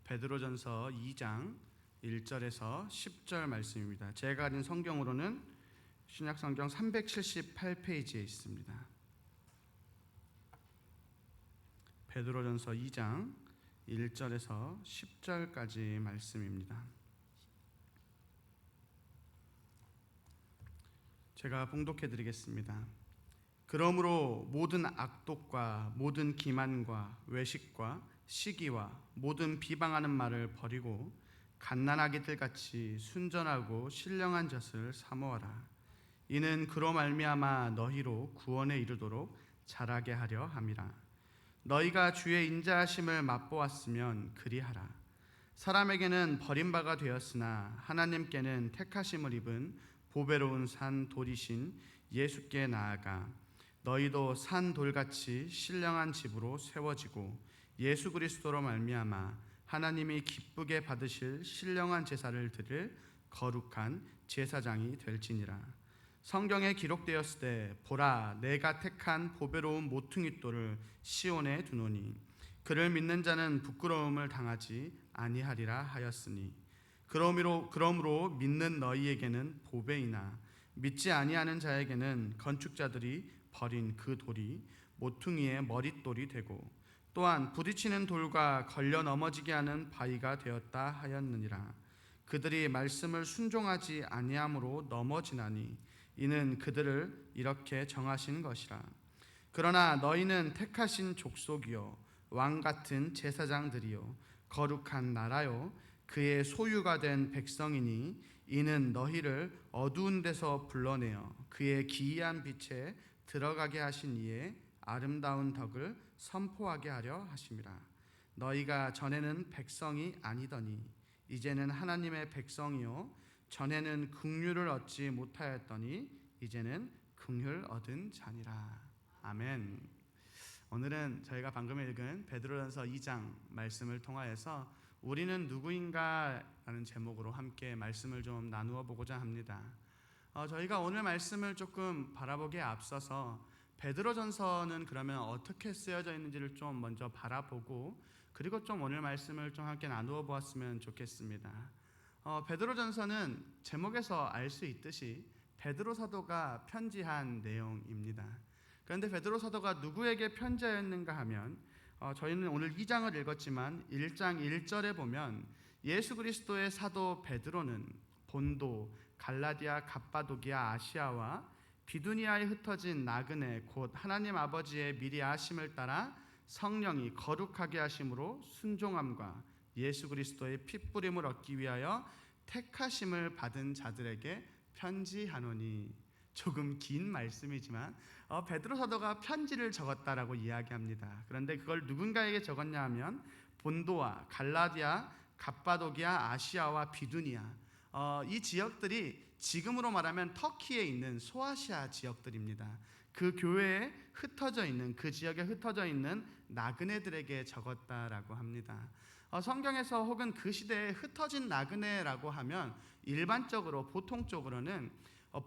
베드로전서 2장 1절에서 10절 말씀입니다. 제가 가진 성경으로는 신약성경 378페이지에 있습니다. 베드로전서 2장 1절에서 10절까지 말씀입니다. 제가 봉독해 드리겠습니다. 그러므로 모든 악독과 모든 기만과 외식과 시기와 모든 비방하는 말을 버리고 갓난아기들 같이 순전하고 신령한 젖을 사모하라. 이는 그로 말미암아 너희로 구원에 이르도록 자라게 하려 함이라. 너희가 주의 인자하심을 맛보았으면 그리하라. 사람에게는 버림바가 되었으나 하나님께는 택하심을 입은 보배로운 산 돌이신 예수께 나아가 너희도 산 돌같이 신령한 집으로 세워지고 예수 그리스도로 말미암아 하나님이 기쁘게 받으실 신령한 제사를 드릴 거룩한 제사장이 될지니라. 성경에 기록되었을 때 보라 내가 택한 보배로운 모퉁이 돌을 시온에 두노니 그를 믿는 자는 부끄러움을 당하지 아니하리라 하였으니 그러므로 믿는 너희에게는 보배이나 믿지 아니하는 자에게는 건축자들이 버린 그 돌이 모퉁이의 머릿돌이 되고 또한 부딪히는 돌과 걸려 넘어지게 하는 바위가 되었다 하였느니라. 그들이 말씀을 순종하지 아니함으로 넘어지나니 이는 그들을 이렇게 정하신 것이라. 그러나 너희는 택하신 족속이요 왕 같은 제사장들이요 거룩한 나라요 그의 소유가 된 백성이니 이는 너희를 어두운 데서 불러내어 그의 기이한 빛에 들어가게 하신 이의 아름다운 덕을 선포하게 하려 하심이라. 너희가 전에는 백성이 아니더니 이제는 하나님의 백성이요 전에는 긍휼을 얻지 못하였더니 이제는 긍휼 얻은 자니라. 아멘. 오늘은 저희가 방금 읽은 베드로전서 2장 말씀을 통하여서 우리는 누구인가 라는 제목으로 함께 말씀을 좀 나누어 보고자 합니다. 저희가 오늘 말씀을 조금 바라보기에 앞서서 베드로전서는 그러면 어떻게 쓰여져 있는지를 좀 먼저 바라보고 그리고 좀 오늘 말씀을 좀 함께 나누어 보았으면 좋겠습니다. 베드로전서는 제목에서 알 수 있듯이 베드로 사도가 편지한 내용입니다. 그런데 베드로 사도가 누구에게 편지하였는가 하면 저희는 오늘 2장을 읽었지만 1장 1절에 보면 예수 그리스도의 사도 베드로는 본도, 갈라디아, 갑바도기아, 아시아와 비두니아에 흩어진 나그네 곧 하나님 아버지의 미리 아심을 따라 성령이 거룩하게 하심으로 순종함과 예수 그리스도의 핏부림을 얻기 위하여 택하심을 받은 자들에게 편지하노니. 조금 긴 말씀이지만 베드로 사도가 편지를 적었다라고 이야기합니다. 그런데 그걸 누군가에게 적었냐 하면 본도와 갈라디아, 갑바도기아, 아시아와 비두니아 이 지역들이 지금으로 말하면 터키에 있는 소아시아 지역들입니다. 그 교회에 흩어져 있는 그 지역에 흩어져 있는 나그네들에게 적었다라고 합니다. 성경에서 혹은 그 시대에 흩어진 나그네라고 하면 일반적으로 보통적으로는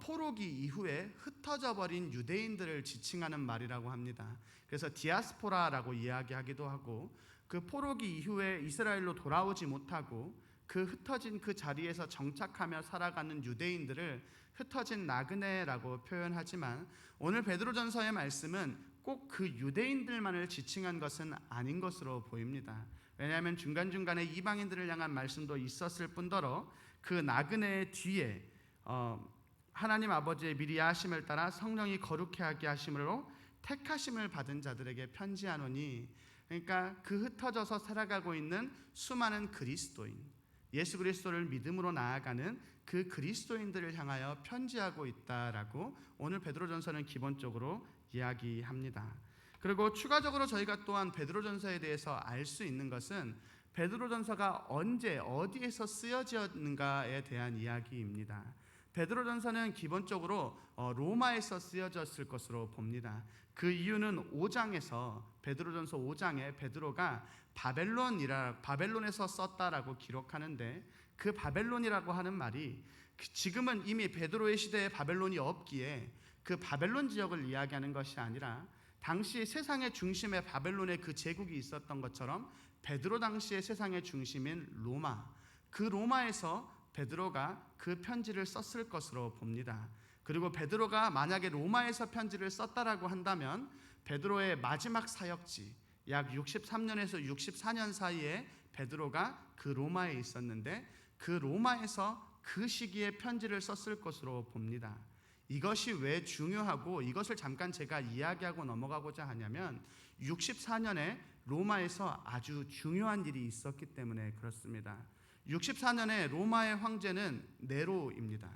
포로기 이후에 흩어져 버린 유대인들을 지칭하는 말이라고 합니다. 그래서 디아스포라라고 이야기하기도 하고 그 포로기 이후에 이스라엘로 돌아오지 못하고 그 흩어진 그 자리에서 정착하며 살아가는 유대인들을 흩어진 나그네라고 표현하지만 오늘 베드로전서의 말씀은 꼭 그 유대인들만을 지칭한 것은 아닌 것으로 보입니다. 왜냐하면 중간중간에 이방인들을 향한 말씀도 있었을 뿐더러 그 나그네의 뒤에 하나님 아버지의 미리 하심을 따라 성령이 거룩해 하게 하심으로 택하심을 받은 자들에게 편지하노니, 그러니까 그 흩어져서 살아가고 있는 수많은 그리스도인, 예수 그리스도를 믿음으로 나아가는 그 그리스도인들을 향하여 편지하고 있다라고 오늘 베드로전서는 기본적으로 이야기합니다. 그리고 추가적으로 저희가 또한 베드로전서에 대해서 알 수 있는 것은 베드로전서가 언제 어디에서 쓰여졌는가에 대한 이야기입니다. 베드로전서는 기본적으로 로마에서 쓰여졌을 것으로 봅니다. 그 이유는 5장에서 베드로전서 5장에 베드로가 바벨론에서 썼다라고 기록하는데 그 바벨론이라고 하는 말이 지금은 이미 베드로의 시대에 바벨론이 없기에 그 바벨론 지역을 이야기하는 것이 아니라 당시 세상의 중심에 바벨론의 그 제국이 있었던 것처럼 베드로 당시의 세상의 중심인 로마, 그 로마에서 베드로가 그 편지를 썼을 것으로 봅니다. 그리고 베드로가 만약에 로마에서 편지를 썼다라고 한다면 베드로의 마지막 사역지, 약 63년에서 64년 사이에 베드로가 그 로마에 있었는데 그 로마에서 그 시기에 편지를 썼을 것으로 봅니다. 이것이 왜 중요하고 이것을 잠깐 제가 이야기하고 넘어가고자 하냐면 64년에 로마에서 아주 중요한 일이 있었기 때문에 그렇습니다. 64년에 로마의 황제는 네로입니다.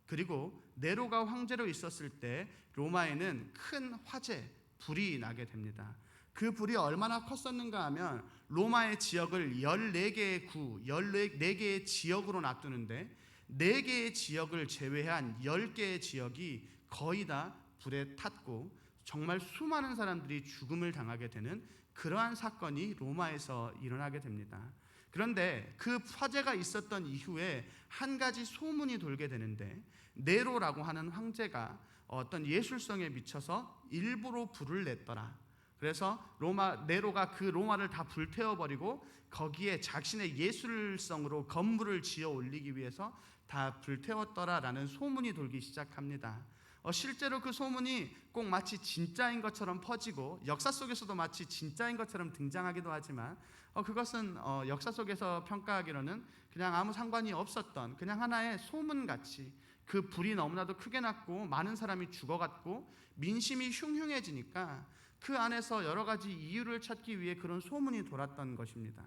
그리고 네로가 황제로 있었을 때 로마에는 큰 화재, 불이 나게 됩니다. 그 불이 얼마나 컸었는가 하면 로마의 지역을 14개의 구, 14개의 지역으로 놔두는데 4개의 지역을 제외한 10개의 지역이 거의 다 불에 탔고 정말 수많은 사람들이 죽음을 당하게 되는 그러한 사건이 로마에서 일어나게 됩니다. 그런데 그 화재가 있었던 이후에 한 가지 소문이 돌게 되는데 네로라고 하는 황제가 어떤 예술성에 미쳐서 일부러 불을 냈더라. 그래서 네로가 그 로마를 다 불태워버리고 거기에 자신의 예술성으로 건물을 지어 올리기 위해서 다 불태웠더라라는 소문이 돌기 시작합니다. 실제로 그 소문이 꼭 마치 진짜인 것처럼 퍼지고 역사 속에서도 마치 진짜인 것처럼 등장하기도 하지만 그것은 역사 속에서 평가하기로는 그냥 아무 상관이 없었던 그냥 하나의 소문같이 그 불이 너무나도 크게 났고 많은 사람이 죽어갔고 민심이 흉흉해지니까 그 안에서 여러 가지 이유를 찾기 위해 그런 소문이 돌았던 것입니다.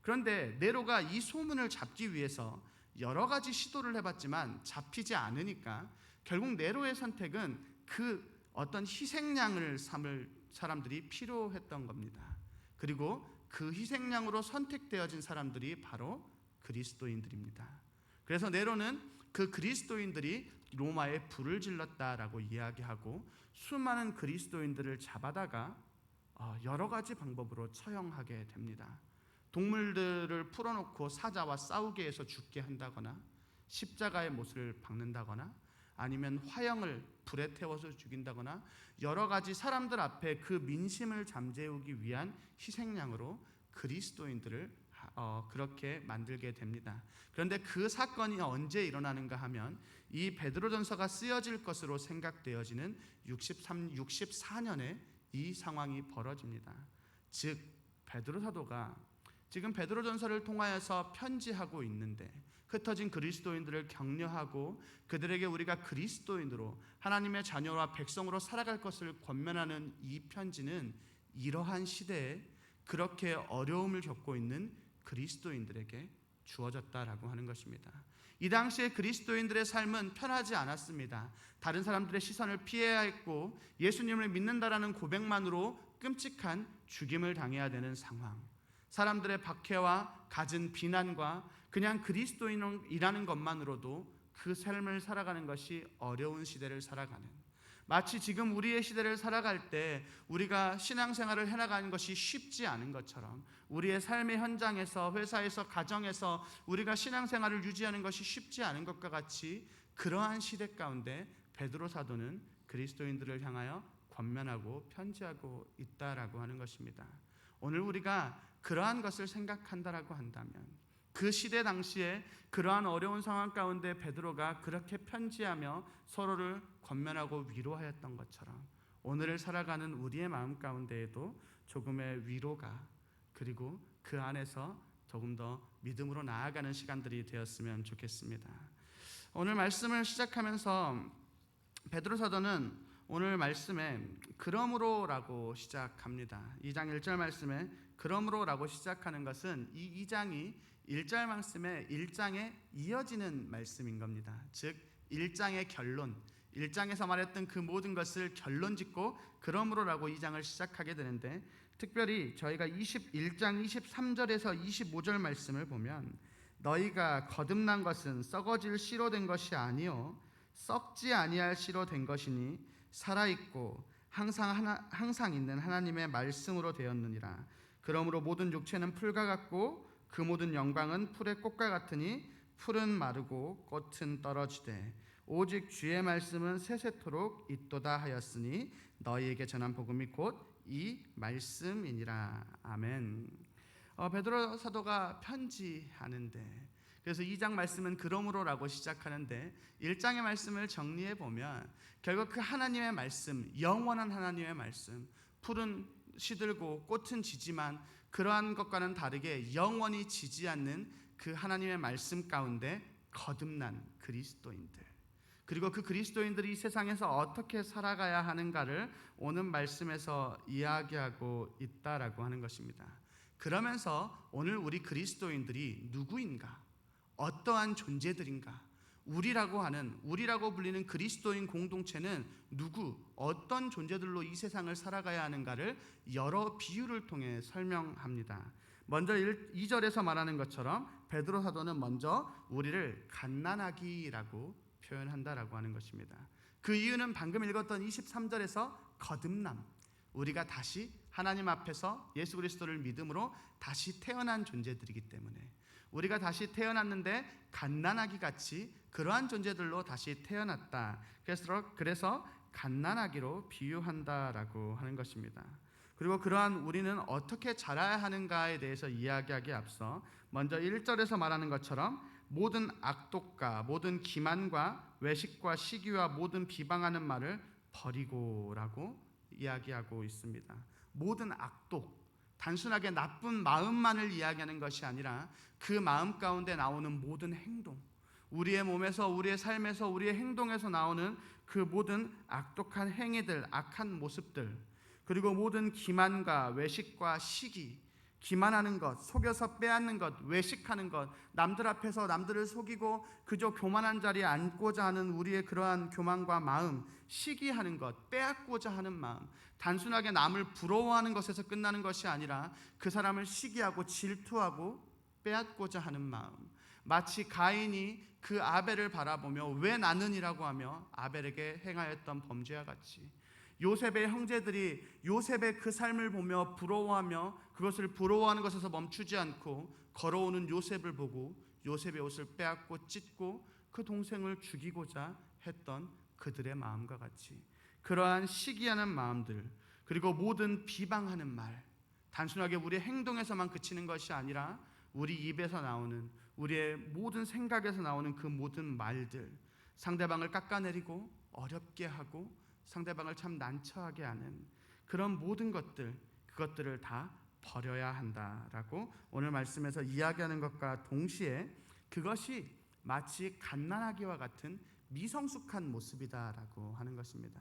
그런데 네로가 이 소문을 잡기 위해서 여러 가지 시도를 해봤지만 잡히지 않으니까 결국 네로의 선택은 그 어떤 희생양을 삼을 사람들이 필요했던 겁니다. 그리고 그 희생양으로 선택되어진 사람들이 바로 그리스도인들입니다. 그래서 네로는 그 그리스도인들이 로마에 불을 질렀다라고 이야기하고 수많은 그리스도인들을 잡아다가 여러 가지 방법으로 처형하게 됩니다. 동물들을 풀어놓고 사자와 싸우게 해서 죽게 한다거나 십자가의 못을 박는다거나 아니면 화형을 불에 태워서 죽인다거나 여러 가지 사람들 앞에 그 민심을 잠재우기 위한 희생양으로 그리스도인들을 그렇게 만들게 됩니다. 그런데 그 사건이 언제 일어나는가 하면 이 베드로전서가 쓰여질 것으로 생각되어지는 64년에 이 상황이 벌어집니다. 즉 베드로 사도가 지금 베드로전서를 통하여서 편지하고 있는데 흩어진 그리스도인들을 격려하고 그들에게 우리가 그리스도인으로 하나님의 자녀와 백성으로 살아갈 것을 권면하는 이 편지는 이러한 시대에 그렇게 어려움을 겪고 있는 그리스도인들에게 주어졌다라고 하는 것입니다. 이 당시에 그리스도인들의 삶은 편하지 않았습니다. 다른 사람들의 시선을 피해야 했고 예수님을 믿는다라는 고백만으로 끔찍한 죽임을 당해야 되는 상황, 사람들의 박해와 갖은 비난과 그냥 그리스도인이라는 것만으로도 그 삶을 살아가는 것이 어려운 시대를 살아가는, 마치 지금 우리의 시대를 살아갈 때 우리가 신앙생활을 해나가는 것이 쉽지 않은 것처럼 우리의 삶의 현장에서, 회사에서, 가정에서 우리가 신앙생활을 유지하는 것이 쉽지 않은 것과 같이 그러한 시대 가운데 베드로 사도는 그리스도인들을 향하여 권면하고 편지하고 있다라고 하는 것입니다. 오늘 우리가 그러한 것을 생각한다라고 한다면 그 시대 당시에 그러한 어려운 상황 가운데 베드로가 그렇게 편지하며 서로를 권면하고 위로하였던 것처럼 오늘을 살아가는 우리의 마음 가운데에도 조금의 위로가, 그리고 그 안에서 조금 더 믿음으로 나아가는 시간들이 되었으면 좋겠습니다. 오늘 말씀을 시작하면서 베드로 사도는 오늘 말씀에 그러므로라고 시작합니다. 2장 1절 말씀에 그러므로라고 시작하는 것은 이 2장이 1절 말씀에 1장에 이어지는 말씀인 겁니다. 즉 1장의 결론, 1장에서 말했던 그 모든 것을 결론 짓고 그러므로라고 2장을 시작하게 되는데, 특별히 저희가 21장 23절에서 25절 말씀을 보면 너희가 거듭난 것은 썩어질 씨로 된 것이 아니요 썩지 아니할 씨로 된 것이니 살아있고 항상 있는 하나님의 말씀으로 되었느니라. 그러므로 모든 육체는 풀과 같고 그 모든 영광은 풀의 꽃과 같으니 풀은 마르고 꽃은 떨어지되 오직 주의 말씀은 세세토록 있도다 하였으니 너희에게 전한 복음이 곧 이 말씀이니라. 아멘. 베드로 사도가 편지하는데, 그래서 2장 말씀은 그러므로라고 시작하는데 1장의 말씀을 정리해 보면 결국 그 하나님의 말씀, 영원한 하나님의 말씀, 풀은 시들고 꽃은 지지만 그러한 것과는 다르게 영원히 지지 않는 그 하나님의 말씀 가운데 거듭난 그리스도인들, 그리고 그 그리스도인들이 이 세상에서 어떻게 살아가야 하는가를 오늘 말씀에서 이야기하고 있다라고 하는 것입니다. 그러면서 오늘 우리 그리스도인들이 누구인가, 어떠한 존재들인가, 우리라고 불리는 그리스도인 공동체는 누구, 어떤 존재들로 이 세상을 살아가야 하는가를 여러 비유를 통해 설명합니다. 먼저 2절에서 말하는 것처럼 베드로 사도는 먼저 우리를 갓난아기라고 표현한다라고 하는 것입니다. 그 이유는 방금 읽었던 23절에서 거듭남, 우리가 다시 하나님 앞에서 예수 그리스도를 믿음으로 다시 태어난 존재들이기 때문에, 우리가 다시 태어났는데 갓난아기 같이 그러한 존재들로 다시 태어났다. 그래서 갓난아기로 비유한다라고 하는 것입니다. 그리고 그러한 우리는 어떻게 자라야 하는가에 대해서 이야기하기에 앞서 먼저 1절에서 말하는 것처럼 모든 악독과 모든 기만과 외식과 시기와 모든 비방하는 말을 버리고라고 이야기하고 있습니다. 모든 악독, 단순하게 나쁜 마음만을 이야기하는 것이 아니라 그 마음 가운데 나오는 모든 행동, 우리의 몸에서, 우리의 삶에서, 우리의 행동에서 나오는 그 모든 악독한 행위들, 악한 모습들, 그리고 모든 기만과 외식과 시기, 기만하는 것, 속여서 빼앗는 것, 외식하는 것, 남들 앞에서 남들을 속이고 그저 교만한 자리에 앉고자 하는 우리의 그러한 교만과 마음, 시기하는 것, 빼앗고자 하는 마음, 단순하게 남을 부러워하는 것에서 끝나는 것이 아니라 그 사람을 시기하고 질투하고 빼앗고자 하는 마음, 마치 가인이 그 아벨을 바라보며 왜 나는이라고 하며 아벨에게 행하였던 범죄와 같이 요셉의 형제들이 요셉의 그 삶을 보며 부러워하며 그것을 부러워하는 것에서 멈추지 않고 걸어오는 요셉을 보고 요셉의 옷을 빼앗고 찢고 그 동생을 죽이고자 했던 그들의 마음과 같이 그러한 시기하는 마음들, 그리고 모든 비방하는 말, 단순하게 우리의 행동에서만 그치는 것이 아니라 우리 입에서 나오는, 우리의 모든 생각에서 나오는 그 모든 말들, 상대방을 깎아내리고 어렵게 하고 상대방을 참 난처하게 하는 그런 모든 것들, 그것들을 다 버려야 한다라고 오늘 말씀에서 이야기하는 것과 동시에 그것이 마치 갓난아기와 같은 미성숙한 모습이다라고 하는 것입니다.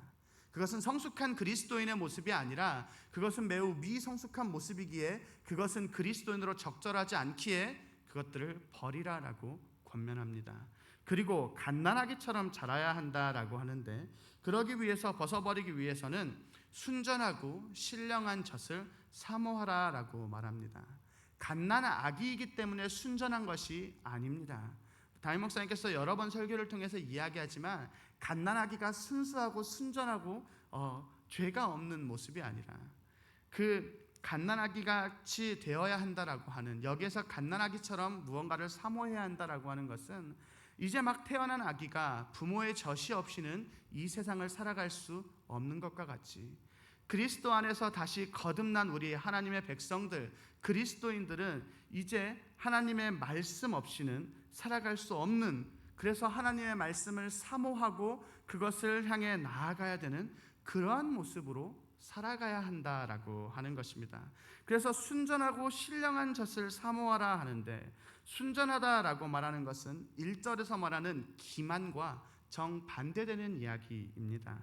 그것은 성숙한 그리스도인의 모습이 아니라 그것은 매우 미성숙한 모습이기에 그것은 그리스도인으로 적절하지 않기에 그것들을 버리라라고 권면합니다. 그리고 갓난아기처럼 자라야 한다라고 하는데, 그러기 위해서 벗어버리기 위해서는 순전하고 신령한 젖을 사모하라라고 말합니다. 갓난아기이기 때문에 순전한 것이 아닙니다. 담임 목사님께서 여러 번 설교를 통해서 이야기하지만 갓난아기가 순수하고 순전하고 죄가 없는 모습이 아니라 그 갓난아기같이 되어야 한다라고 하는, 여기에서 갓난아기처럼 무언가를 사모해야 한다라고 하는 것은 이제 막 태어난 아기가 부모의 젖이 없이는 이 세상을 살아갈 수 없는 것과 같이 그리스도 안에서 다시 거듭난 우리 하나님의 백성들, 그리스도인들은 이제 하나님의 말씀 없이는 살아갈 수 없는, 그래서 하나님의 말씀을 사모하고 그것을 향해 나아가야 되는 그러한 모습으로 살아가야 한다라고 하는 것입니다. 그래서 순전하고 신령한 젖을 사모하라 하는데, 순전하다라고 말하는 것은 1절에서 말하는 기만과 정반대되는 이야기입니다.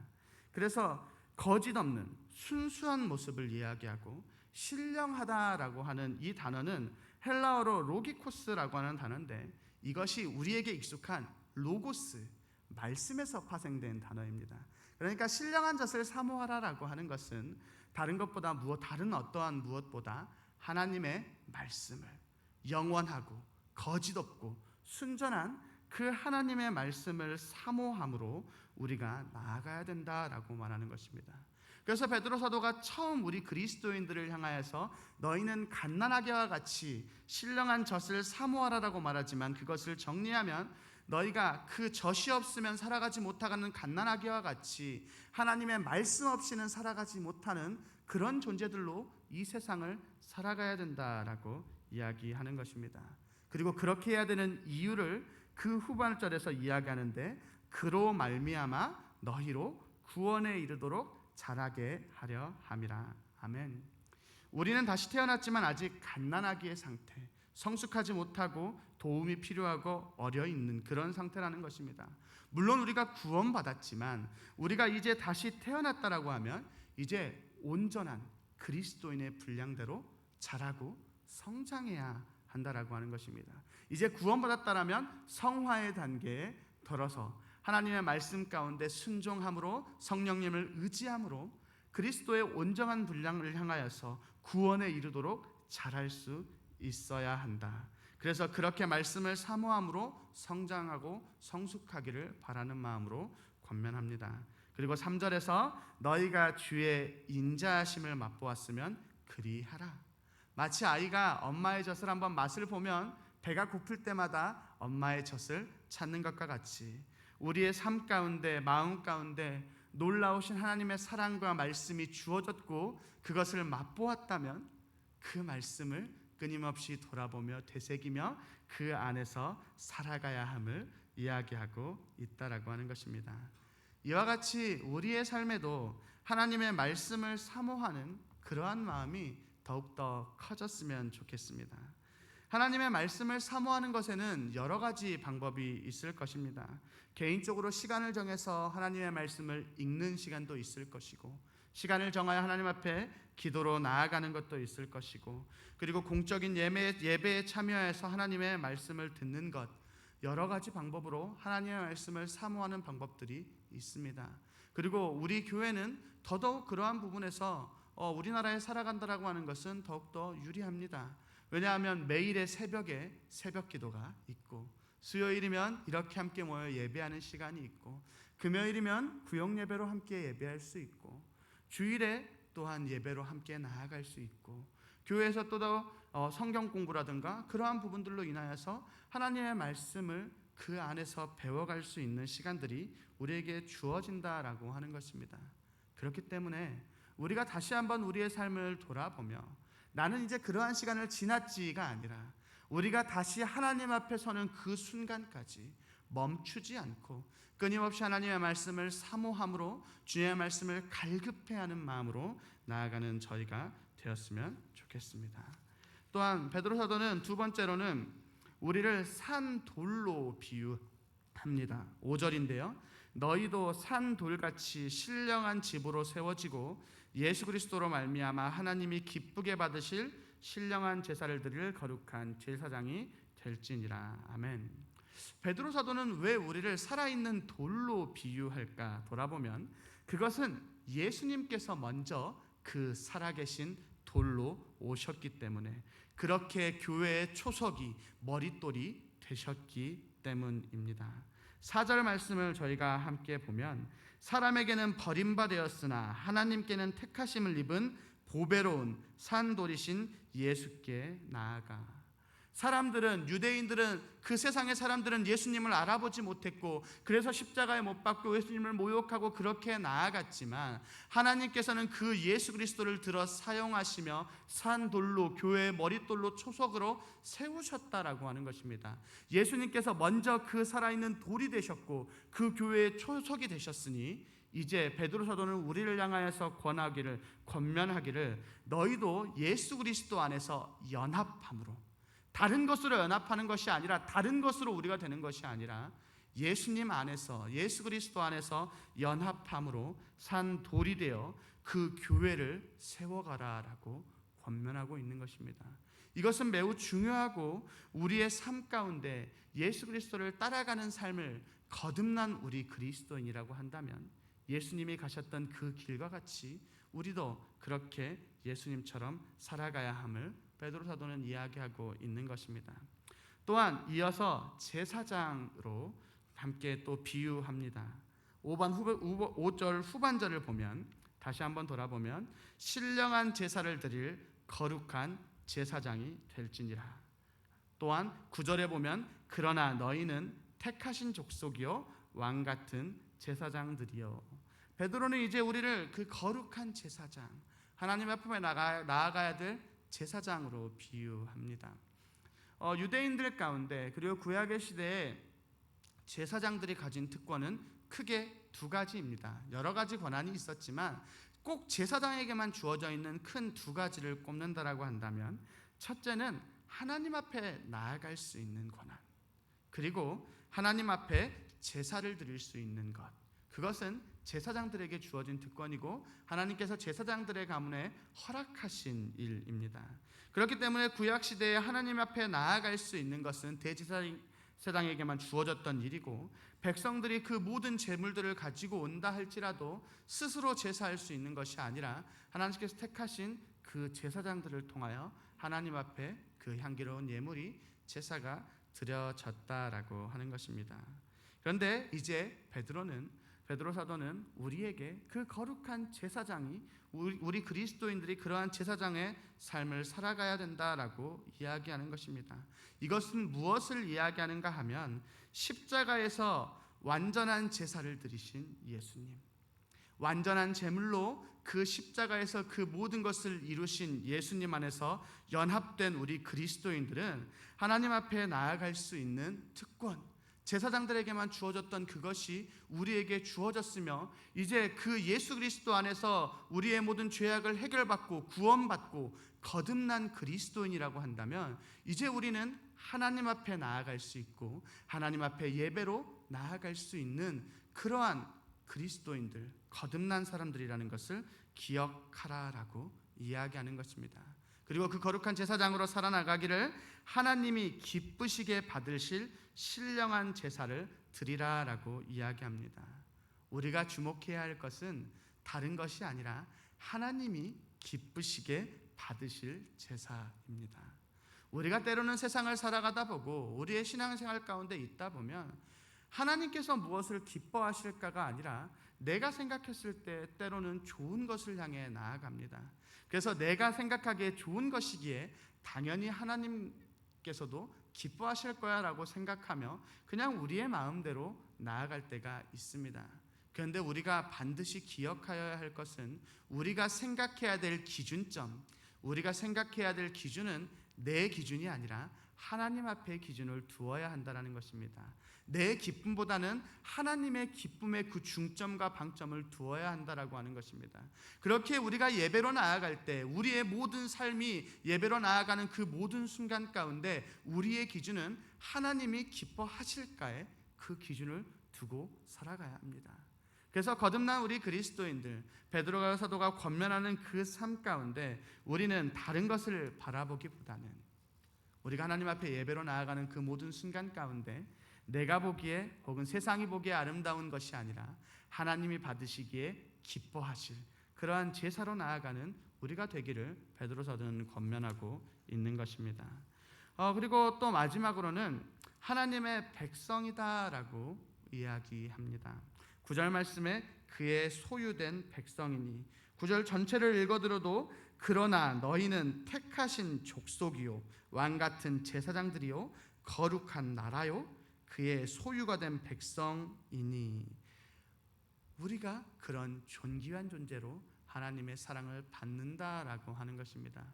그래서 거짓 없는 순수한 모습을 이야기하고, 신령하다라고 하는 이 단어는 헬라어로 로기코스라고 하는 단어인데 이것이 우리에게 익숙한 로고스, 말씀에서 파생된 단어입니다. 그러니까 신령한 젖을 사모하라라고 하는 것은 다른 어떠한 무엇보다 하나님의 말씀을, 영원하고 거짓 없고 순전한 그 하나님의 말씀을 사모함으로 우리가 나아가야 된다라고 말하는 것입니다. 그래서 베드로 사도가 처음 우리 그리스도인들을 향하여서 너희는 갓난아기와 같이 신령한 젖을 사모하라라고 말하지만, 그것을 정리하면 너희가 그 젖이 없으면 살아가지 못하는 갓난아기와 같이 하나님의 말씀 없이는 살아가지 못하는 그런 존재들로 이 세상을 살아가야 된다라고 이야기하는 것입니다. 그리고 그렇게 해야 되는 이유를 그 후반절에서 이야기하는데 그로 말미암아 너희로 구원에 이르도록 자라게 하려 함이라. 아멘. 우리는 다시 태어났지만 아직 갓난아기의 상태, 성숙하지 못하고 도움이 필요하고 어려 있는 그런 상태라는 것입니다. 물론 우리가 구원받았지만 우리가 이제 다시 태어났다라고 하면 이제 온전한 그리스도인의 분량대로 자라고 성장해야 한다라고 하는 것입니다. 이제 구원받았다라면 성화의 단계에 들어서 하나님의 말씀 가운데 순종함으로 성령님을 의지함으로 그리스도의 온전한 분량을 향하여서 구원에 이르도록 자랄 수 있어야 한다. 그래서 그렇게 말씀을 사모함으로 성장하고 성숙하기를 바라는 마음으로 권면합니다. 그리고 3절에서 너희가 주의 인자하심을 맛보았으면 그리하라. 마치 아이가 엄마의 젖을 한번 맛을 보면 배가 고플 때마다 엄마의 젖을 찾는 것과 같이 우리의 삶 가운데 마음 가운데 놀라우신 하나님의 사랑과 말씀이 주어졌고 그것을 맛보았다면 그 말씀을 끊임없이 돌아보며 되새기며 그 안에서 살아가야 함을 이야기하고 있다라고 하는 것입니다. 이와 같이 우리의 삶에도 하나님의 말씀을 사모하는 그러한 마음이 더욱더 커졌으면 좋겠습니다. 하나님의 말씀을 사모하는 것에는 여러 가지 방법이 있을 것입니다. 개인적으로 시간을 정해서 하나님의 말씀을 읽는 시간도 있을 것이고, 시간을 정하여 하나님 앞에 기도로 나아가는 것도 있을 것이고, 그리고 공적인 예배에 참여해서 하나님의 말씀을 듣는 것, 여러 가지 방법으로 하나님의 말씀을 사모하는 방법들이 있습니다. 그리고 우리 교회는 더더욱 그러한 부분에서 우리나라에 살아간다라고 하는 것은 더욱더 유리합니다. 왜냐하면 매일의 새벽에 새벽 기도가 있고, 수요일이면 이렇게 함께 모여 예배하는 시간이 있고, 금요일이면 구역 예배로 함께 예배할 수 있고, 주일에 또한 예배로 함께 나아갈 수 있고, 교회에서 또 더 성경 공부라든가 그러한 부분들로 인하여서 하나님의 말씀을 그 안에서 배워갈 수 있는 시간들이 우리에게 주어진다라고 하는 것입니다. 그렇기 때문에 우리가 다시 한번 우리의 삶을 돌아보며 나는 이제 그러한 시간을 지났지가 아니라 우리가 다시 하나님 앞에 서는 그 순간까지 멈추지 않고 끊임없이 하나님의 말씀을 사모함으로 주의 말씀을 갈급해하는 마음으로 나아가는 저희가 되었으면 좋겠습니다. 또한 베드로 사도는 두 번째로는 우리를 산 돌로 비유합니다. 5절인데요. 너희도 산 돌같이 신령한 집으로 세워지고 예수 그리스도로 말미암아 하나님이 기쁘게 받으실 신령한 제사를 드릴 거룩한 제사장이 될지니라. 아멘. 베드로 사도는 왜 우리를 살아있는 돌로 비유할까 돌아보면 그것은 예수님께서 먼저 그 살아계신 돌로 오셨기 때문에, 그렇게 교회의 초석이 머릿돌이 되셨기 때문입니다. 4절 말씀을 저희가 함께 보면 사람에게는 버림받았으나 하나님께는 택하심을 입은 보배로운 산돌이신 예수께 나아가. 사람들은, 유대인들은, 그 세상의 사람들은 예수님을 알아보지 못했고 그래서 십자가에 못 박고 예수님을 모욕하고 그렇게 나아갔지만 하나님께서는 그 예수 그리스도를 들어 사용하시며 산돌로, 교회의 머릿돌로 초석으로 세우셨다라고 하는 것입니다. 예수님께서 먼저 그 살아있는 돌이 되셨고 그 교회의 초석이 되셨으니 이제 베드로 사도는 우리를 향하여서 권면하기를 너희도 예수 그리스도 안에서 연합함으로, 다른 것으로 연합하는 것이 아니라, 다른 것으로 우리가 되는 것이 아니라 예수님 안에서, 예수 그리스도 안에서 연합함으로 산 돌이 되어 그 교회를 세워가라라고 권면하고 있는 것입니다. 이것은 매우 중요하고 우리의 삶 가운데 예수 그리스도를 따라가는 삶을 거듭난 우리 그리스도인이라고 한다면 예수님이 가셨던 그 길과 같이 우리도 그렇게 예수님처럼 살아가야 함을 베드로 사도는 이야기하고 있는 것입니다. 또한 이어서 제사장으로 함께 또 비유합니다. 5절 후반절을 보면, 다시 한번 돌아보면 신령한 제사를 드릴 거룩한 제사장이 될지니라. 또한 9절에 보면 그러나 너희는 택하신 족속이요 왕 같은 제사장들이요. 베드로는 이제 우리를 그 거룩한 제사장, 하나님 앞에 나아가야 될 제사장으로 비유합니다. 유대인들 가운데 그리고 구약의 시대에 제사장들이 가진 특권은 크게 두 가지입니다. 여러 가지 권한이 있었지만 꼭 제사장에게만 주어져 있는 큰 두 가지를 꼽는다라고 한다면, 첫째는 하나님 앞에 나아갈 수 있는 권한, 그리고 하나님 앞에 제사를 드릴 수 있는 것. 그것은 제사장들에게 주어진 특권이고 하나님께서 제사장들의 가문에 허락하신 일입니다. 그렇기 때문에 구약 시대에 하나님 앞에 나아갈 수 있는 것은 대제사장에게만 주어졌던 일이고, 백성들이 그 모든 제물들을 가지고 온다 할지라도 스스로 제사할 수 있는 것이 아니라 하나님께서 택하신 그 제사장들을 통하여 하나님 앞에 그 향기로운 예물이 제사가 드려졌다라고 하는 것입니다. 그런데 이제 베드로 사도는 우리에게 그 거룩한 제사장이, 우리 그리스도인들이 그러한 제사장의 삶을 살아가야 된다라고 이야기하는 것입니다. 이것은 무엇을 이야기하는가 하면 십자가에서 완전한 제사를 드리신 예수님, 완전한 제물로 그 십자가에서 그 모든 것을 이루신 예수님 안에서 연합된 우리 그리스도인들은 하나님 앞에 나아갈 수 있는 특권, 제사장들에게만 주어졌던 그것이 우리에게 주어졌으며, 이제 그 예수 그리스도 안에서 우리의 모든 죄악을 해결받고 구원받고 거듭난 그리스도인이라고 한다면, 이제 우리는 하나님 앞에 나아갈 수 있고 하나님 앞에 예배로 나아갈 수 있는 그러한 그리스도인들, 거듭난 사람들이라는 것을 기억하라라고 이야기하는 것입니다. 그리고 그 거룩한 제사장으로 살아나가기를 하나님이 기쁘시게 받으실 신령한 제사를 드리라라고 이야기합니다. 우리가 주목해야 할 것은 다른 것이 아니라 하나님이 기쁘시게 받으실 제사입니다. 우리가 때로는 세상을 살아가다 보고 우리의 신앙생활 가운데 있다 보면 하나님께서 무엇을 기뻐하실까가 아니라 내가 생각했을 때 때로는 좋은 것을 향해 나아갑니다. 그래서 내가 생각하기에 좋은 것이기에 당연히 하나님께서도 기뻐하실 거야 라고 생각하며 그냥 우리의 마음대로 나아갈 때가 있습니다. 그런데 우리가 반드시 기억하여야 할 것은, 우리가 생각해야 될 기준점, 우리가 생각해야 될 기준은 내 기준이 아니라 하나님 앞에 기준을 두어야 한다는 것입니다. 내 기쁨보다는 하나님의 기쁨의 그 중점과 방점을 두어야 한다라고 하는 것입니다. 그렇게 우리가 예배로 나아갈 때, 우리의 모든 삶이 예배로 나아가는 그 모든 순간 가운데 우리의 기준은 하나님이 기뻐하실까에 그 기준을 두고 살아가야 합니다. 그래서 거듭난 우리 그리스도인들, 베드로 사도가 권면하는 그 삶 가운데 우리는 다른 것을 바라보기보다는, 우리가 하나님 앞에 예배로 나아가는 그 모든 순간 가운데 내가 보기에 혹은 세상이 보기에 아름다운 것이 아니라 하나님이 받으시기에 기뻐하실 그러한 제사로 나아가는 우리가 되기를 베드로 사도는 권면하고 있는 것입니다. 그리고 또 마지막으로는 하나님의 백성이다라고 이야기합니다. 9절 말씀에 그의 소유된 백성이니, 9절 전체를 읽어들어도 그러나 너희는 택하신 족속이요 왕같은 제사장들이요 거룩한 나라요 그의 소유가 된 백성이니, 우리가 그런 존귀한 존재로 하나님의 사랑을 받는다라고 하는 것입니다.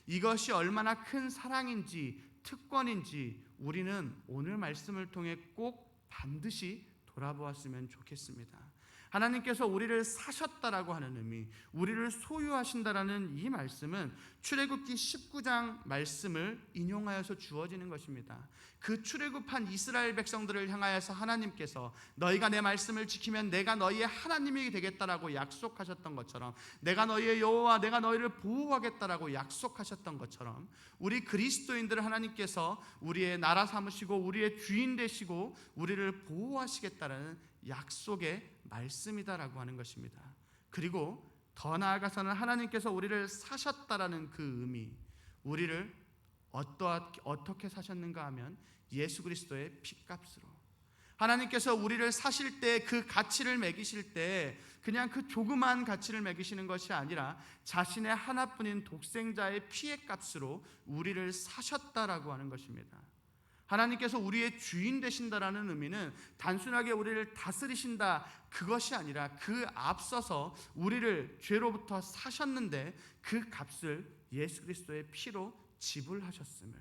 이것이 얼마나 큰 사랑인지 특권인지 우리는 오늘 말씀을 통해 꼭 반드시 돌아보았으면 좋겠습니다. 하나님께서 우리를 사셨다라고 하는 의미, 우리를 소유하신다라는 이 말씀은 출애굽기 19장 말씀을 인용하여서 주어지는 것입니다. 그 출애굽한 이스라엘 백성들을 향하여서 하나님께서 너희가 내 말씀을 지키면 내가 너희의 하나님이 되겠다라고 약속하셨던 것처럼, 내가 너희의 여호와, 내가 너희를 보호하겠다라고 약속하셨던 것처럼, 우리 그리스도인들을 하나님께서 우리의 나라 삼으시고 우리의 주인 되시고 우리를 보호하시겠다라는 약속의 말씀이다라고 하는 것입니다. 그리고 더 나아가서는 하나님께서 우리를 사셨다라는 그 의미, 우리를 어떻게 사셨는가 하면 예수 그리스도의 피값으로, 하나님께서 우리를 사실 때 그 가치를 매기실 때 그냥 그 조그만 가치를 매기시는 것이 아니라 자신의 하나뿐인 독생자의 피의 값으로 우리를 사셨다라고 하는 것입니다. 하나님께서 우리의 주인 되신다라는 의미는 단순하게 우리를 다스리신다 그것이 아니라 그 앞서서 우리를 죄로부터 사셨는데 그 값을 예수 그리스도의 피로 지불하셨음을,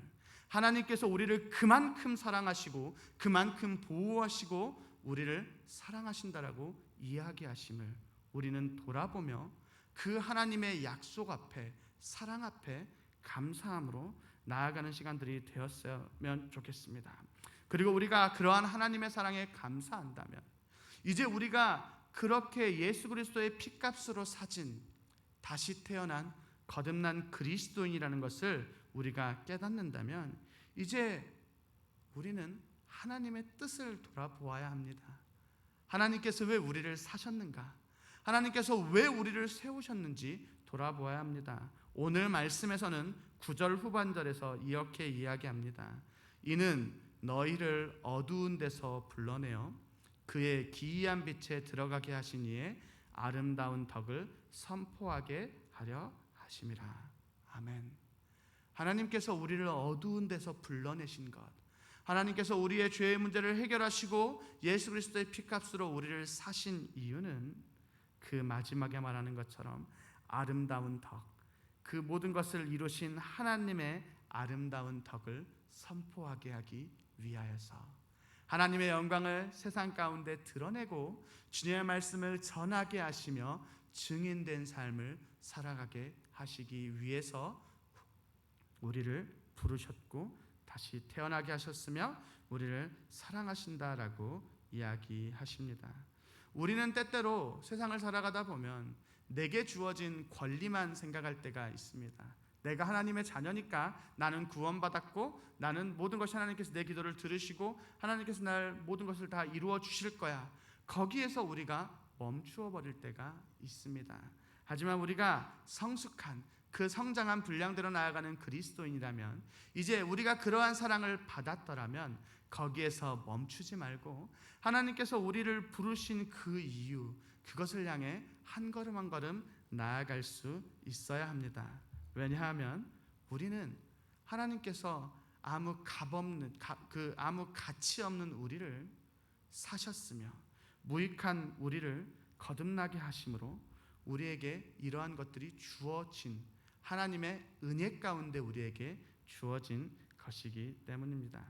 하나님께서 우리를 그만큼 사랑하시고 그만큼 보호하시고 우리를 사랑하신다라고 이야기하심을 우리는 돌아보며 그 하나님의 약속 앞에, 사랑 앞에 감사함으로 나아가는 시간들이 되었으면 좋겠습니다. 그리고 우리가 그러한 하나님의 사랑에 감사한다면 이제 우리가 그렇게 예수 그리스도의 피값으로 사진 다시 태어난 거듭난 그리스도인이라는 것을 우리가 깨닫는다면 이제 우리는 하나님의 뜻을 돌아보아야 합니다. 하나님께서 왜 우리를 사셨는가? 하나님께서 왜 우리를 세우셨는지 돌아보아야 합니다. 오늘 말씀에서는 9절 후반절에서 이렇게 이야기합니다. 이는 너희를 어두운 데서 불러내어 그의 기이한 빛에 들어가게 하신 이의 아름다운 덕을 선포하게 하려 하심이라. 아멘. 하나님께서 우리를 어두운 데서 불러내신 것, 하나님께서 우리의 죄의 문제를 해결하시고 예수 그리스도의 피값으로 우리를 사신 이유는 그 마지막에 말하는 것처럼 아름다운 덕, 그 모든 것을 이루신 하나님의 아름다운 덕을 선포하게 하기 위하여서, 하나님의 영광을 세상 가운데 드러내고 주님의 말씀을 전하게 하시며 증인된 삶을 살아가게 하시기 위해서 우리를 부르셨고 다시 태어나게 하셨으며 우리를 사랑하신다라고 이야기하십니다. 우리는 때때로 세상을 살아가다 보면 내게 주어진 권리만 생각할 때가 있습니다. 내가 하나님의 자녀니까 나는 구원받았고 나는 모든 것이 하나님께서 내 기도를 들으시고 하나님께서 날 모든 것을 다 이루어 주실 거야. 거기에서 우리가 멈추어 버릴 때가 있습니다. 하지만 우리가 성숙한 그 성장한 분량대로 나아가는 그리스도인이라면 이제 우리가 그러한 사랑을 받았더라면 거기에서 멈추지 말고 하나님께서 우리를 부르신 그 이유, 그것을 향해 한 걸음 한 걸음 나아갈 수 있어야 합니다. 왜냐하면 우리는 하나님께서 아무 가치 없는 우리를 사셨으며 무익한 우리를 거듭나게 하심으로 우리에게 이러한 것들이 주어진 하나님의 은혜 가운데 우리에게 주어진 것이기 때문입니다.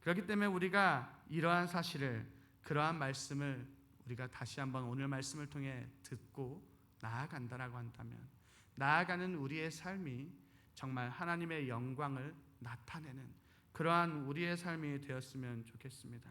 그렇기 때문에 우리가 이러한 사실을, 그러한 말씀을 우리가 다시 한번 오늘 말씀을 통해 듣고 나아간다라고 한다면 나아가는 우리의 삶이 정말 하나님의 영광을 나타내는 그러한 우리의 삶이 되었으면 좋겠습니다.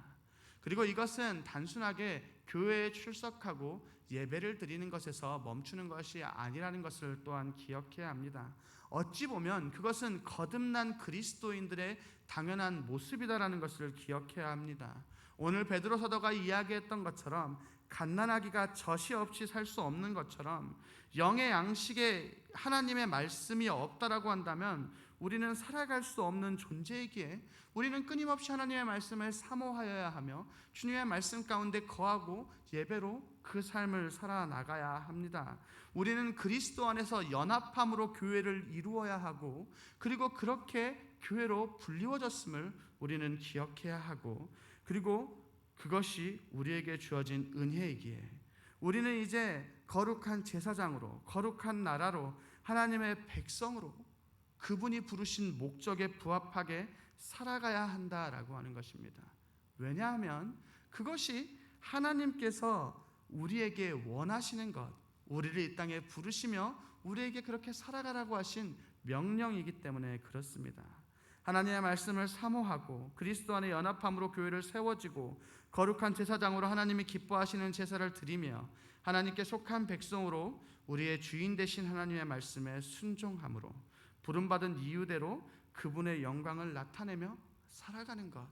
그리고 이것은 단순하게 교회에 출석하고 예배를 드리는 것에서 멈추는 것이 아니라는 것을 또한 기억해야 합니다. 어찌 보면 그것은 거듭난 그리스도인들의 당연한 모습이다라는 것을 기억해야 합니다. 오늘 베드로 사도가 이야기했던 것처럼 갓난아기가 젖이 없이 살 수 없는 것처럼 영의 양식에 하나님의 말씀이 없다라고 한다면 우리는 살아갈 수 없는 존재이기에 우리는 끊임없이 하나님의 말씀을 사모하여야 하며 주님의 말씀 가운데 거하고 예배로 그 삶을 살아나가야 합니다. 우리는 그리스도 안에서 연합함으로 교회를 이루어야 하고 그리고 그렇게 교회로 불리워졌음을 우리는 기억해야 하고 그리고 그것이 우리에게 주어진 은혜이기에 우리는 이제 거룩한 제사장으로 거룩한 나라로 하나님의 백성으로 그분이 부르신 목적에 부합하게 살아가야 한다라고 하는 것입니다. 왜냐하면 그것이 하나님께서 우리에게 원하시는 것, 우리를 이 땅에 부르시며 우리에게 그렇게 살아가라고 하신 명령이기 때문에 그렇습니다. 하나님의 말씀을 사모하고 그리스도 안에 연합함으로 교회를 세워지고 거룩한 제사장으로 하나님이 기뻐하시는 제사를 드리며 하나님께 속한 백성으로 우리의 주인 되신 하나님의 말씀에 순종함으로 부름받은 이유대로 그분의 영광을 나타내며 살아가는 것,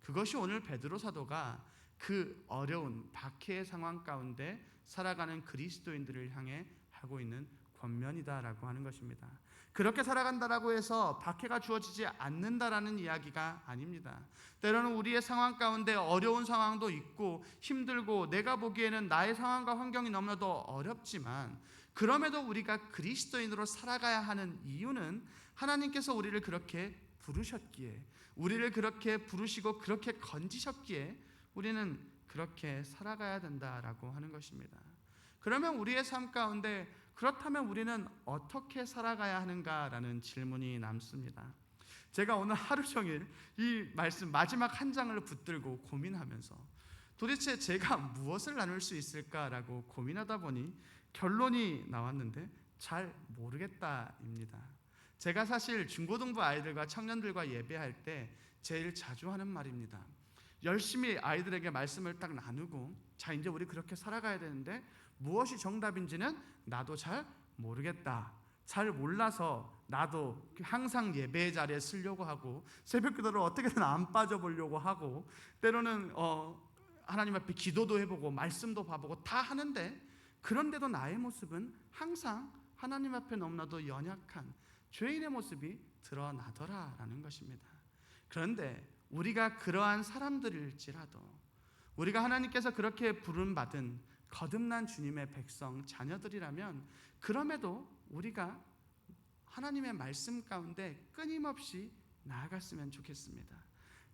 그것이 오늘 베드로 사도가 그 어려운 박해의 상황 가운데 살아가는 그리스도인들을 향해 하고 있는 권면이다라고 하는 것입니다. 그렇게 살아간다라고 해서 박해가 주어지지 않는다라는 이야기가 아닙니다. 때로는 우리의 상황 가운데 어려운 상황도 있고 힘들고 내가 보기에는 나의 상황과 환경이 너무나도 어렵지만 그럼에도 우리가 그리스도인으로 살아가야 하는 이유는 하나님께서 우리를 그렇게 부르셨기에 우리를 그렇게 부르시고 그렇게 건지셨기에 우리는 그렇게 살아가야 된다라고 하는 것입니다. 그러면 우리의 삶 가운데 그렇다면 우리는 어떻게 살아가야 하는가라는 질문이 남습니다. 제가 오늘 하루 종일 이 말씀 마지막 한 장을 붙들고 고민하면서 도대체 제가 무엇을 나눌 수 있을까라고 고민하다 보니 결론이 나왔는데 잘 모르겠다입니다. 제가 사실 중고등부 아이들과 청년들과 예배할 때 제일 자주 하는 말입니다. 열심히 아이들에게 말씀을 딱 나누고, 자 이제 우리 그렇게 살아가야 되는데 무엇이 정답인지는 나도 잘 모르겠다. 잘 몰라서 나도 항상 예배의 자리에 쓰려고 하고 새벽 기도를 어떻게든 안 빠져보려고 하고 때로는 하나님 앞에 기도도 해보고 말씀도 봐보고 다 하는데, 그런데도 나의 모습은 항상 하나님 앞에 너무나도 연약한 죄인의 모습이 드러나더라라는 것입니다. 그런데 우리가 그러한 사람들일지라도, 우리가 하나님께서 그렇게 부름받은 거듭난 주님의 백성 자녀들이라면, 그럼에도 우리가 하나님의 말씀 가운데 끊임없이 나아갔으면 좋겠습니다.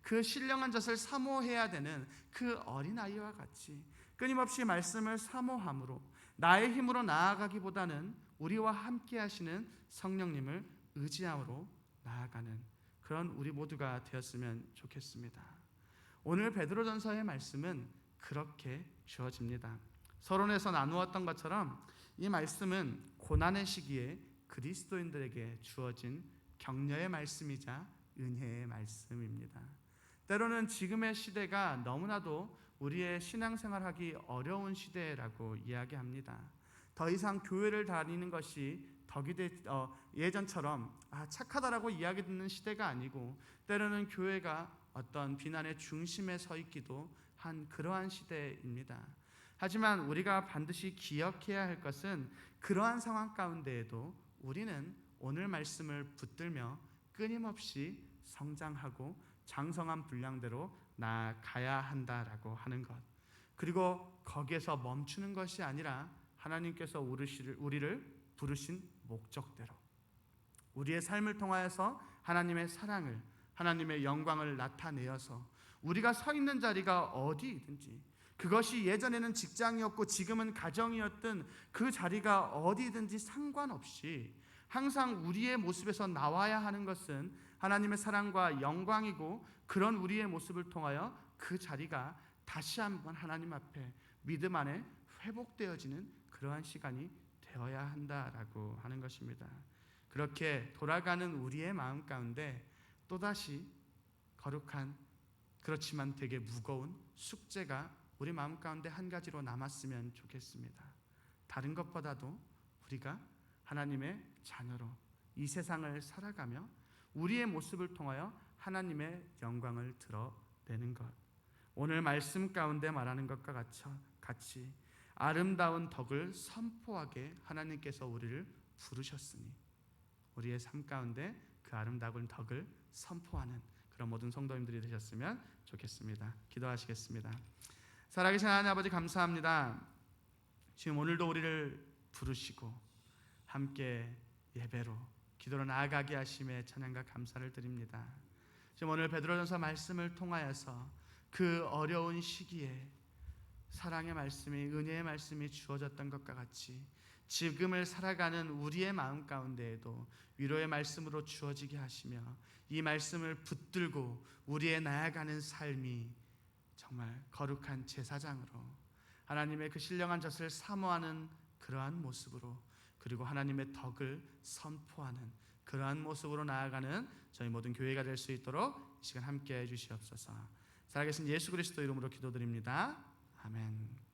그 신령한 젖을 사모해야 되는 그 어린아이와 같이 끊임없이 말씀을 사모함으로 나의 힘으로 나아가기보다는 우리와 함께 하시는 성령님을 의지함으로 나아가는 그런 우리 모두가 되었으면 좋겠습니다. 오늘 베드로전서의 말씀은 그렇게 주어집니다. 서론에서 나누었던 것처럼 이 말씀은 고난의 시기에 그리스도인들에게 주어진 격려의 말씀이자 은혜의 말씀입니다. 때로는 지금의 시대가 너무나도 우리의 신앙생활하기 어려운 시대라고 이야기합니다. 더 이상 교회를 다니는 것이 예전처럼 착하다라고 이야기 듣는 시대가 아니고, 때로는 교회가 어떤 비난의 중심에 서 있기도 한 그러한 시대입니다. 하지만 우리가 반드시 기억해야 할 것은, 그러한 상황 가운데에도 우리는 오늘 말씀을 붙들며 끊임없이 성장하고 장성한 분량대로 나아가야 한다라고 하는 것, 그리고 거기에서 멈추는 것이 아니라 하나님께서 우리를 부르신 목적대로 우리의 삶을 통하여서 하나님의 사랑을, 하나님의 영광을 나타내어서 우리가 서 있는 자리가 어디든지, 그것이 예전에는 직장이었고 지금은 가정이었든 그 자리가 어디든지 상관없이 항상 우리의 모습에서 나와야 하는 것은 하나님의 사랑과 영광이고, 그런 우리의 모습을 통하여 그 자리가 다시 한번 하나님 앞에 믿음 안에 회복되어지는 그러한 시간이 되어야 한다라고 하는 것입니다. 그렇게 돌아가는 우리의 마음 가운데 또다시 거룩한, 그렇지만 되게 무거운 숙제가 우리 마음 가운데 한 가지로 남았으면 좋겠습니다. 다른 것보다도 우리가 하나님의 자녀로 이 세상을 살아가며 우리의 모습을 통하여 하나님의 영광을 드러내는 것, 오늘 말씀 가운데 말하는 것과 같이 아름다운 덕을 선포하게 하나님께서 우리를 부르셨으니 우리의 삶 가운데 그 아름다운 덕을 선포하는 그런 모든 성도님들이 되셨으면 좋겠습니다. 기도하시겠습니다. 살아계신 하나님 아버지, 감사합니다. 지금 오늘도 우리를 부르시고 함께 예배로 기도로 나아가게 하심에 찬양과 감사를 드립니다. 지금 오늘 베드로전서 말씀을 통하여서 그 어려운 시기에 사랑의 말씀이, 은혜의 말씀이 주어졌던 것과 같이 지금을 살아가는 우리의 마음 가운데에도 위로의 말씀으로 주어지게 하시며, 이 말씀을 붙들고 우리의 나아가는 삶이 정말 거룩한 제사장으로 하나님의 그 신령한 젖을 사모하는 그러한 모습으로, 그리고 하나님의 덕을 선포하는 그러한 모습으로 나아가는 저희 모든 교회가 될 수 있도록 이 시간 함께 해 주시옵소서. 살아계신 예수 그리스도 이름으로 기도드립니다. 아멘.